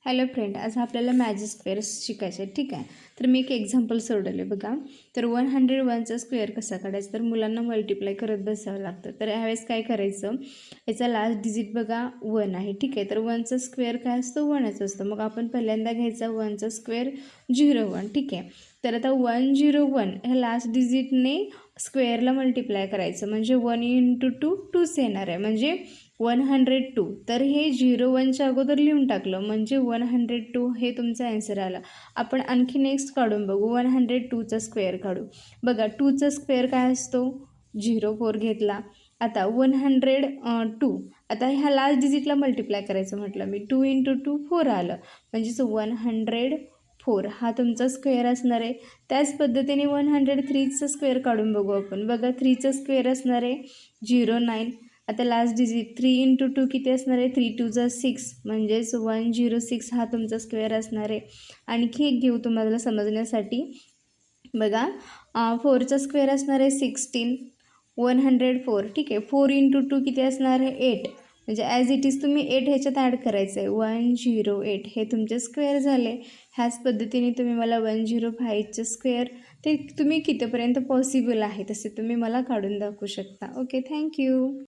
Hello friend, आज आपल्याला magic squares शिकायचे आहे. ठीक आहे, तर मी एक एक्झाम्पल सोडवले बघा. तर 101चा स्क्वेअर कसा काढायचा, तर मुलांना मल्टिप्लाय करत बसावं लागतं. तर ह्यावेळेस काय करायचं, याचा लास्ट डिजिट बघा 1 आहे. ठीक आहे, तर 1चा स्क्वेअर काय असतो, 1च असतो. मग आपण पहिल्यांदा घ्यायचा 1चा स्क्वेअर 01. ठीक आहे, तर आता 101 ह्या लास्ट डिजिटने स्क्वेअरला मल्टिप्लाय करायचं, म्हणजे 1 × 2 2च येणार आहे, म्हणजे 102. तर हे 01च्या अगोदर लिहून टाकलं म्हणजे 102 हे तुमचा आन्सर आला. आपण आणखी नेक्स्ट काढून बघू, 102चा स्क्वेअर काढू. बघा 2चा स्क्वेअर काय असतो, 04 घेतला. आता 102, आता ह्या लास्ट डिजिटला मल्टिप्लाय करायचं म्हटलं मी, 2 × 2 4 आलं, म्हणजेच 104 हा तुमचा स्क्वेअर असणार आहे. त्याच पद्धतीने 103चा स्क्वेअर काढून बघू आपण. बघा 3चा स्क्वेअर असणार आहे 09. आता लास्ट डिजिट 3 × 2 किती असणार आहे, 3 × 2 = 6, म्हणजेच 106 हा तुमचा स्क्वेअर असणार आहे. आणखी एक घेऊ तुम्हाला समजण्यासाठी. बघा 4चा स्क्वेअर असणार आहे 16, 104. ठीक आहे, 4 × 2 किती असणार आहे, 8, म्हणजे ॲज इट इज तुम्ही 8 ह्याच्यात ॲड करायचं आहे, 108 हे तुमचे स्क्वेअर झाले. ह्याच पद्धतीने तुम्ही मला 105चे स्क्वेअर ते तुम्ही कितीपर्यंत पॉसिबल आहे तसे तुम्ही मला काढून दाखवू शकता. Okay, thank you.